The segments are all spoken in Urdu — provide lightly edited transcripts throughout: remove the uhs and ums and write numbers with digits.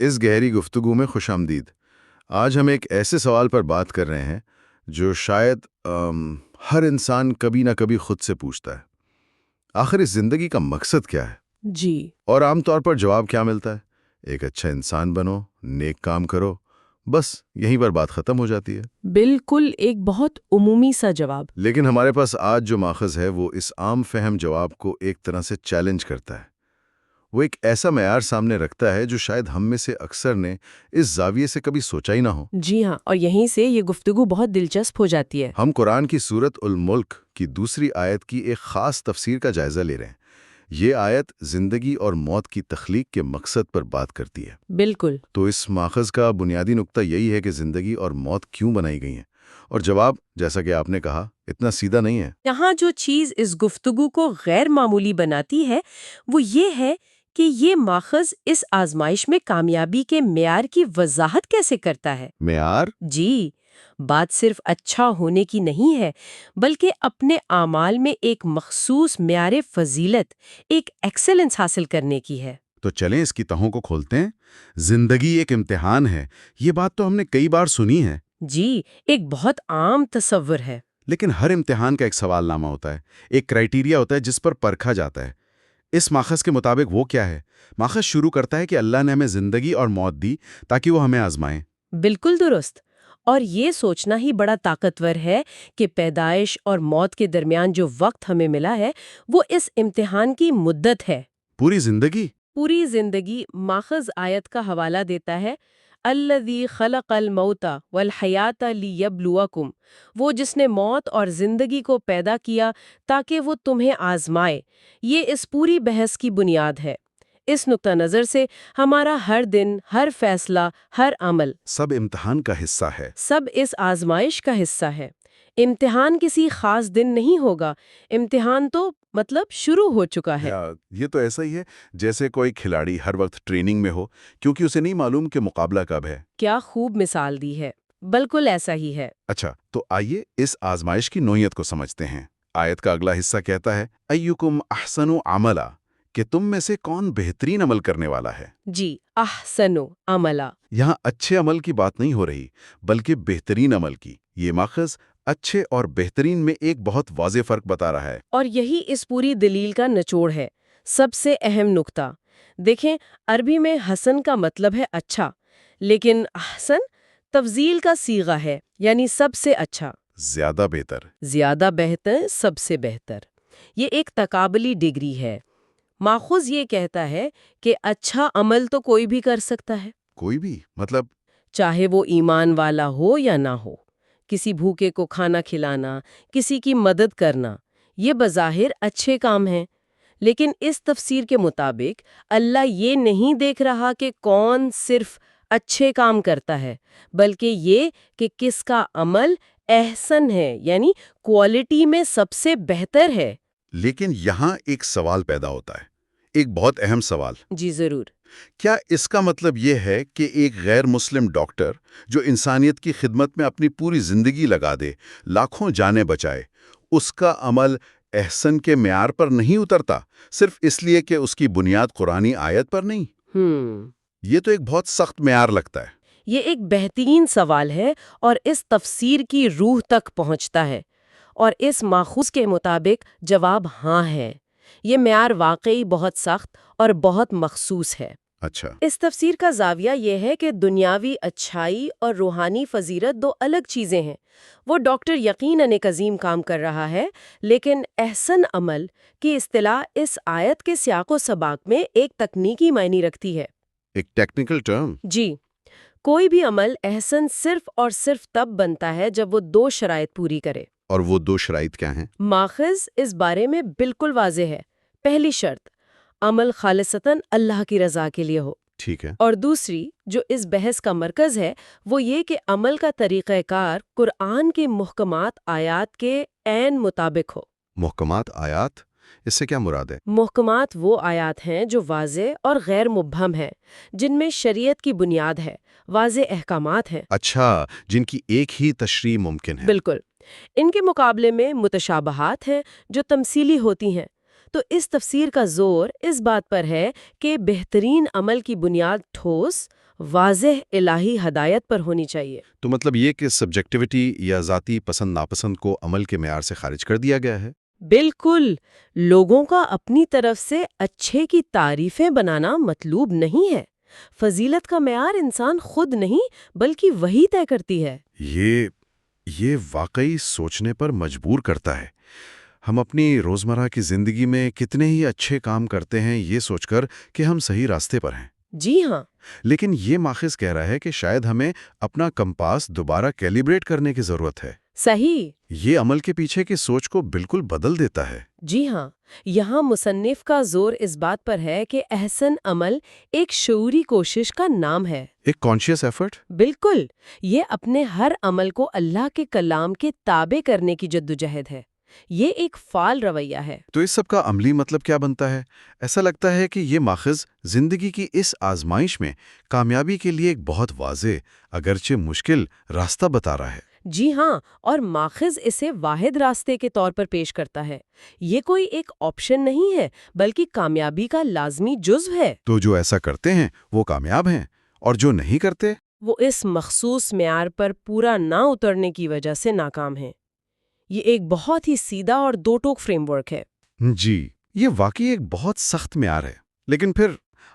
اس گہری گفتگو میں خوش آمدید۔ آج ہم ایک ایسے سوال پر بات کر رہے ہیں جو شاید ہر انسان کبھی نہ کبھی خود سے پوچھتا ہے۔ آخر اس زندگی کا مقصد کیا ہے؟ جی۔ اور عام طور پر جواب کیا ملتا ہے؟ ایک اچھا انسان بنو، نیک کام کرو، بس یہیں پر بات ختم ہو جاتی ہے۔ بالکل ایک بہت عمومی سا جواب۔ لیکن ہمارے پاس آج جو ماخذ ہے وہ اس عام فہم جواب کو ایک طرح سے چیلنج کرتا ہے۔ وہ ایک ایسا معیار سامنے رکھتا ہے جو شاید ہم میں سے اکثر نے اس زاویے سے کبھی سوچا ہی نہ ہو۔ جی ہاں، اور یہیں سے یہ گفتگو بہت دلچسپ ہو جاتی ہے۔ ہم قرآن کی سورۃ الملک کی دوسری آیت کی ایک خاص تفسیر کا جائزہ لے رہے ہیں۔ یہ آیت زندگی اور موت کی تخلیق کے مقصد پر بات کرتی ہے۔ بالکل۔ تو اس ماخذ کا بنیادی نقطہ یہی ہے کہ زندگی اور موت کیوں بنائی گئی ہیں، اور جواب، جیسا کہ آپ نے کہا، اتنا سیدھا نہیں ہے۔ یہاں جو چیز اس گفتگو کو غیر معمولی بناتی ہے وہ یہ ہے کہ یہ ماخذ اس آزمائش میں کامیابی کے معیار کی وضاحت کیسے کرتا ہے۔ معیار؟ جی، بات صرف اچھا ہونے کی نہیں ہے، بلکہ اپنے اعمال میں ایک مخصوص معیار فضیلت، ایک ایکسلنس حاصل کرنے کی ہے۔ تو چلیں اس کی تہوں کو کھولتے ہیں۔ زندگی ایک امتحان ہے، یہ بات تو ہم نے کئی بار سنی ہے۔ جی، ایک بہت عام تصور ہے۔ لیکن ہر امتحان کا ایک سوال نامہ ہوتا ہے، ایک کرائیٹیریا ہوتا ہے جس پر پرکھا جاتا ہے۔ اس ماخذ کے مطابق وہ کیا ہے؟ ماخذ شروع کرتا ہے کہ اللہ نے ہمیں زندگی اور موت دی تاکہ وہ ہمیں آزمائیں۔ بالکل درست۔ اور یہ سوچنا ہی بڑا طاقتور ہے کہ پیدائش اور موت کے درمیان جو وقت ہمیں ملا ہے وہ اس امتحان کی مدت ہے۔ پوری زندگی؟ پوری زندگی۔ ماخذ آیت کا حوالہ دیتا ہے، الذی خلق الموت والحیات لیبلوکم، وہ جس نے موت اور زندگی کو پیدا کیا تاکہ وہ تمہیں آزمائے۔ یہ اس پوری بحث کی بنیاد ہے۔ اس نقطہ نظر سے ہمارا ہر دن، ہر فیصلہ، ہر عمل سب امتحان کا حصہ ہے۔ سب اس آزمائش کا حصہ ہے۔ امتحان کسی خاص دن نہیں ہوگا، امتحان تو شروع ہو چکا ہے۔ یہ تو ایسا ہی ہے جیسے کوئی کھلاڑی ہر وقت ٹریننگ میں ہو کیونکہ اسے نہیں معلوم کہ مقابلہ کب ہے۔ کیا خوب مثال دی ہے، بالکل ایسا ہی ہے۔ اچھا، تو آئیے اس آزمائش کی نوعیت کو سمجھتے ہیں۔ آیت کا اگلا حصہ کہتا ہے، ایکم احسن عملا، کہ تم میں سے کون بہترین عمل کرنے والا ہے۔ جی، احسنو عملا۔ یہاں اچھے عمل کی بات نہیں ہو رہی بلکہ بہترین عمل کی۔ یہ ماخذ اچھے اور بہترین میں ایک بہت واضح فرق بتا رہا ہے۔ اور یہی اس پوری دلیل کا نچوڑ ہے، سب سے اہم نقطہ۔ دیکھیں، عربی میں حسن کا مطلب ہے اچھا، لیکن احسن تفضیل کا صیغہ ہے، یعنی سب سے اچھا، زیادہ بہتر۔ زیادہ بہتر، سب سے بہتر۔ یہ ایک تقابلی ڈگری ہے۔ ماخذ یہ کہتا ہے کہ اچھا عمل تو کوئی بھی کر سکتا ہے۔ کوئی بھی؟ مطلب؟ چاہے وہ ایمان والا ہو یا نہ ہو، کسی بھوکے کو کھانا کھلانا، کسی کی مدد کرنا، یہ بظاہر اچھے کام ہیں۔ لیکن اس تفسیر کے مطابق اللہ یہ نہیں دیکھ رہا کہ کون صرف اچھے کام کرتا ہے، بلکہ یہ کہ کس کا عمل احسن ہے، یعنی کوالٹی میں سب سے بہتر ہے۔ لیکن یہاں ایک سوال پیدا ہوتا ہے، ایک بہت اہم سوال۔ جی ضرور۔ کیا اس کا مطلب یہ ہے کہ ایک غیر مسلم ڈاکٹر جو انسانیت کی خدمت میں اپنی پوری زندگی لگا دے، لاکھوں جانیں بچائے، اس کا عمل احسن کے معیار پر نہیں اترتا، صرف اس لیے کہ اس کی بنیاد قرآنی آیت پر نہیں؟ یہ تو ایک بہت سخت معیار لگتا ہے۔ یہ ایک بہترین سوال ہے اور اس تفسیر کی روح تک پہنچتا ہے، اور اس ماخوذ کے مطابق جواب ہاں ہے۔ یہ معیار واقعی بہت سخت اور بہت مخصوص ہے۔ اچھا۔ اس تفسیر کا زاویہ یہ ہے کہ دنیاوی اچھائی اور روحانی فضیلت دو الگ چیزیں ہیں۔ وہ ڈاکٹر یقیناً ایک عظیم کام کر رہا ہے، لیکن احسن عمل کی اصطلاح اس آیت کے سیاق و سباق میں ایک تکنیکی معنی رکھتی ہے۔ ایک ٹیکنیکل ٹرم؟ جی، کوئی بھی عمل احسن صرف اور صرف تب بنتا ہے جب وہ دو شرائط پوری کرے۔ اور وہ دو شرائط کیا ہیں؟ ماخذ اس بارے میں بالکل واضح ہے۔ پہلی شرط، عمل خالصتاً اللہ کی رضا کے لیے ہو۔ ٹھیک ہے۔ اور دوسری، جو اس بحث کا مرکز ہے، وہ یہ کہ عمل کا طریقہ کار قرآن کے محکمات آیات کے عین مطابق ہو۔ محکمات آیات؟ اس سے کیا مراد ہے؟ محکمات وہ آیات ہیں جو واضح اور غیر مبہم ہیں، جن میں شریعت کی بنیاد ہے، واضح احکامات ہیں۔ اچھا، جن کی ایک ہی تشریح ممکن ہے۔ بالکل۔ ان کے مقابلے میں متشابہات ہیں جو تمثیلی ہوتی ہیں۔ تو اس تفسیر کا زور اس بات پر ہے کہ بہترین عمل کی بنیاد ٹھوس، واضح الہی ہدایت پر ہونی چاہیے۔ تو مطلب یہ کہ سبجیکٹیوٹی یا ذاتی پسند ناپسند کو عمل کے معیار سے خارج کر دیا گیا ہے؟ بالکل، لوگوں کا اپنی طرف سے اچھے کی تعریفیں بنانا مطلوب نہیں ہے۔ فضیلت کا معیار انسان خود نہیں بلکہ وہی طے کرتی ہے۔ یہ واقعی سوچنے پر مجبور کرتا ہے۔ ہم اپنی روزمرہ کی زندگی میں کتنے ہی اچھے کام کرتے ہیں یہ سوچ کر کہ ہم صحیح راستے پر ہیں۔ جی ہاں، لیکن یہ ماخذ کہہ رہا ہے کہ شاید ہمیں اپنا کمپاس دوبارہ کیلیبریٹ کرنے کی ضرورت ہے۔ صحیح۔ یہ عمل کے پیچھے کی سوچ کو بالکل بدل دیتا ہے۔ جی ہاں، یہاں مصنف کا زور اس بات پر ہے کہ احسن عمل ایک شعوری کوشش کا نام ہے۔ ایک کانشیس ایفرٹ؟ بالکل، یہ اپنے ہر عمل کو اللہ کے کلام کے تابع کرنے کی جدوجہد ہے۔ یہ ایک فعال رویہ ہے۔ تو اس سب کا عملی مطلب کیا بنتا ہے؟ ایسا لگتا ہے کہ یہ ماخذ زندگی کی اس آزمائش میں کامیابی کے لیے ایک بہت واضح اگرچہ مشکل راستہ بتا رہا ہے۔ جی ہاں، اور ماخذ اسے واحد راستے کے طور پر پیش کرتا ہے۔ یہ کوئی ایک آپشن نہیں ہے بلکہ کامیابی کا لازمی جزو ہے۔ تو جو ایسا کرتے ہیں وہ کامیاب ہیں، اور جو نہیں کرتے؟ وہ اس مخصوص معیار پر پورا نہ اترنے کی وجہ سے ناکام ہیں۔ یہ ایک بہت ہی سیدھا اور دو ٹوک فریم ورک ہے۔ جی، یہ واقعی ایک بہت سخت معیار ہے۔ لیکن پھر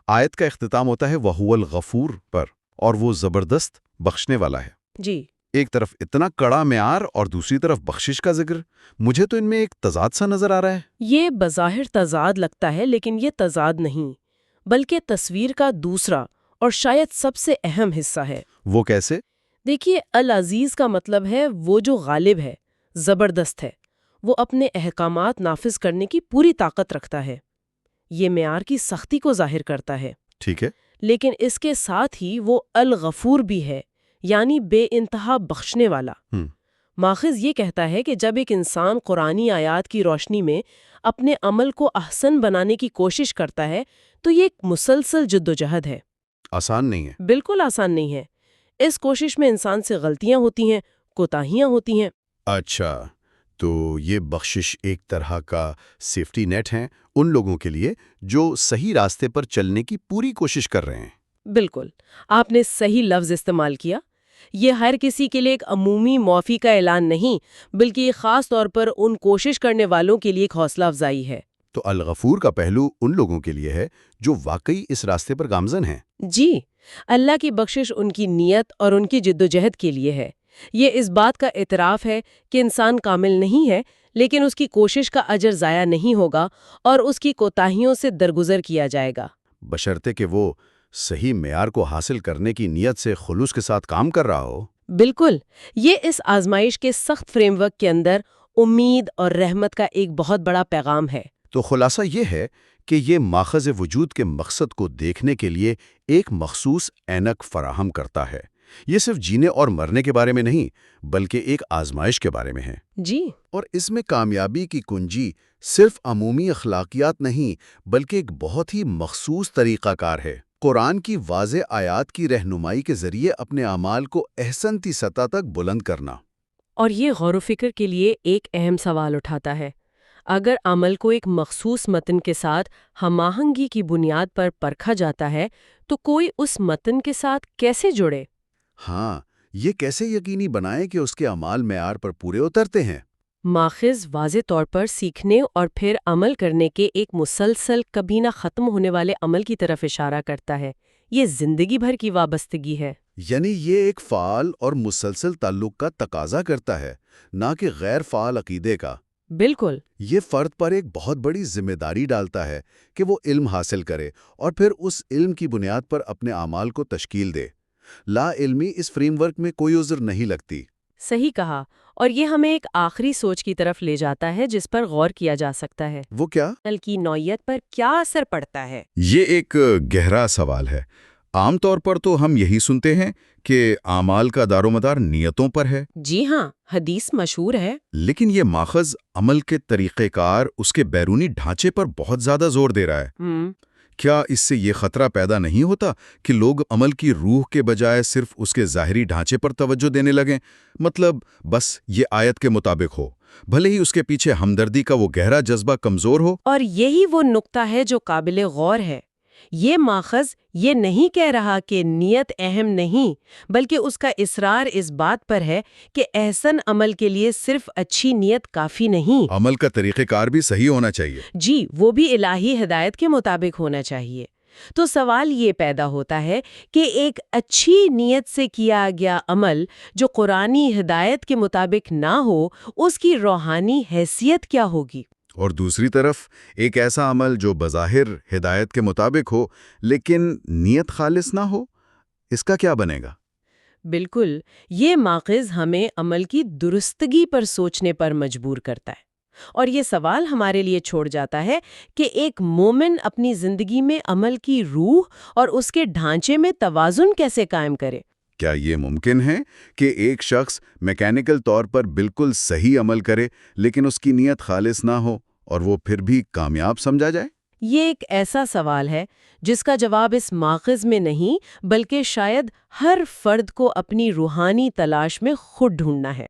آیت کا اختتام ہوتا ہے وَهُوَ الْغَفُورُ پر، اور وہ زبردست بخشنے والا ہے۔ جی، ایک طرف اتنا کڑا معیار اور دوسری طرف بخشش کا ذکر، مجھے تو ان میں ایک تضاد سا نظر آ رہا ہے۔ یہ بظاہر تضاد لگتا ہے لیکن یہ تضاد نہیں، بلکہ تصویر کا دوسرا اور شاید سب سے اہم حصہ ہے۔ وہ کیسے؟ دیکھیے، العزیز کا مطلب ہے وہ جو غالب ہے، زبردست ہے، وہ اپنے احکامات نافذ کرنے کی پوری طاقت رکھتا ہے۔ یہ معیار کی سختی کو ظاہر کرتا ہے۔ ٹھیک ہے۔ لیکن اس کے ساتھ ہی وہ الغفور بھی ہے، یعنی بے انتہا بخشنے والا۔ ماخذ یہ کہتا ہے کہ جب ایک انسان قرآنی آیات کی روشنی میں اپنے عمل کو احسن بنانے کی کوشش کرتا ہے تو یہ ایک مسلسل جدوجہد ہے۔ آسان نہیں ہے۔ بالکل آسان نہیں ہے۔ اس کوشش میں انسان سے غلطیاں ہوتی ہیں، کوتاہیاں ہوتی ہیں۔ اچھا، تو یہ بخشش ایک طرح کا سیفٹی نیٹ ہے ان لوگوں کے لیے جو صحیح راستے پر چلنے کی پوری کوشش کر رہے ہیں۔ بالکل، آپ نے صحیح لفظ استعمال کیا۔ یہ ہر کسی کے لیے ایک عمومی معافی کا اعلان نہیں بلکہ یہ خاص طور پر ان کوشش کرنے والوں کے لیے ایک حوصلہ افزائی ہے۔ تو الغفور کا پہلو ان لوگوں کے لیے ہے جو واقعی اس راستے پر گامزن ہیں۔ جی، اللہ کی بخشش ان کی نیت اور ان کی جدوجہد کے لیے ہے۔ یہ اس بات کا اعتراف ہے کہ انسان کامل نہیں ہے لیکن اس کی کوشش کا اجر ضائع نہیں ہوگا اور اس کی کوتاہیوں سے درگزر کیا جائے گا، بشرطے کہ وہ صحیح معیار کو حاصل کرنے کی نیت سے خلوص کے ساتھ کام کر رہا ہو۔ بالکل، یہ اس آزمائش کے سخت فریم ورک کے اندر امید اور رحمت کا ایک بہت بڑا پیغام ہے۔ تو خلاصہ یہ ہے کہ یہ ماخذ وجود کے مقصد کو دیکھنے کے لیے ایک مخصوص اینک فراہم کرتا ہے۔ یہ صرف جینے اور مرنے کے بارے میں نہیں بلکہ ایک آزمائش کے بارے میں ہے۔ جی، اور اس میں کامیابی کی کنجی صرف عمومی اخلاقیات نہیں بلکہ ایک بہت ہی مخصوص طریقہ کار ہے۔ قرآن کی واضح آیات کی رہنمائی کے ذریعے اپنے اعمال کو احسن تی سطح تک بلند کرنا۔ اور یہ غور و فکر کے لیے ایک اہم سوال اٹھاتا ہے۔ اگر عمل کو ایک مخصوص متن کے ساتھ ہم آہنگی کی بنیاد پر پرکھا جاتا ہے تو کوئی اس متن کے ساتھ کیسے جڑے؟ ہاں، یہ کیسے یقینی بنائے کہ اس کے اعمال معیار پر پورے اترتے ہیں؟ ماخذ واضح طور پر سیکھنے اور پھر عمل کرنے کے ایک مسلسل کبھی نہ ختم ہونے والے عمل کی طرف اشارہ کرتا ہے۔ یہ زندگی بھر کی وابستگی ہے۔ یعنی یہ ایک فعال اور مسلسل تعلق کا تقاضا کرتا ہے، نہ کہ غیر فعال عقیدے کا۔ بالکل۔ یہ فرد پر ایک بہت بڑی ذمہ داری ڈالتا ہے کہ وہ علم حاصل کرے اور پھر اس علم کی بنیاد پر اپنے اعمال کو تشکیل دے۔ لا علمی اس فریم ورک میں کوئی عذر نہیں لگتی۔ صحیح کہا، اور یہ ہمیں ایک آخری سوچ کی طرف لے جاتا ہے جس پر غور کیا جا سکتا ہے۔ وہ کیا؟ عمل کی نوعیت پر کیا اثر پڑتا ہے؟ یہ ایک گہرا سوال ہے۔ عام طور پر تو ہم یہی سنتے ہیں کہ اعمال کا دار و مدار نیتوں پر ہے۔ جی ہاں، حدیث مشہور ہے۔ لیکن یہ ماخذ عمل کے طریقہ کار، اس کے بیرونی ڈھانچے پر بہت زیادہ زور دے رہا ہے۔ کیا اس سے یہ خطرہ پیدا نہیں ہوتا کہ لوگ عمل کی روح کے بجائے صرف اس کے ظاہری ڈھانچے پر توجہ دینے لگیں؟ مطلب بس یہ آیت کے مطابق ہو، بھلے ہی اس کے پیچھے ہمدردی کا وہ گہرا جذبہ کمزور ہو۔ اور یہی وہ نقطہ ہے جو قابل غور ہے۔ یہ ماخذ یہ نہیں کہہ رہا کہ نیت اہم نہیں، بلکہ اس کا اصرار اس بات پر ہے کہ احسن عمل کے لیے صرف اچھی نیت کافی نہیں۔ عمل کا طریقہ کار بھی صحیح ہونا چاہیے۔ جی، وہ بھی الہی ہدایت کے مطابق ہونا چاہیے۔ تو سوال یہ پیدا ہوتا ہے کہ ایک اچھی نیت سے کیا گیا عمل جو قرآنی ہدایت کے مطابق نہ ہو، اس کی روحانی حیثیت کیا ہوگی؟ اور دوسری طرف ایک ایسا عمل جو بظاہر ہدایت کے مطابق ہو لیکن نیت خالص نہ ہو، اس کا کیا بنے گا؟ بالکل، یہ ماخذ ہمیں عمل کی درستگی پر سوچنے پر مجبور کرتا ہے، اور یہ سوال ہمارے لیے چھوڑ جاتا ہے کہ ایک مومن اپنی زندگی میں عمل کی روح اور اس کے ڈھانچے میں توازن کیسے قائم کرے؟ کیا یہ ممکن ہے کہ ایک شخص میکینیکل طور پر بالکل صحیح عمل کرے لیکن اس کی نیت خالص نہ ہو اور وہ پھر بھی کامیاب سمجھا جائے؟ یہ ایک ایسا سوال ہے جس کا جواب اس ماخذ میں نہیں، بلکہ شاید ہر فرد کو اپنی روحانی تلاش میں خود ڈھونڈنا ہے۔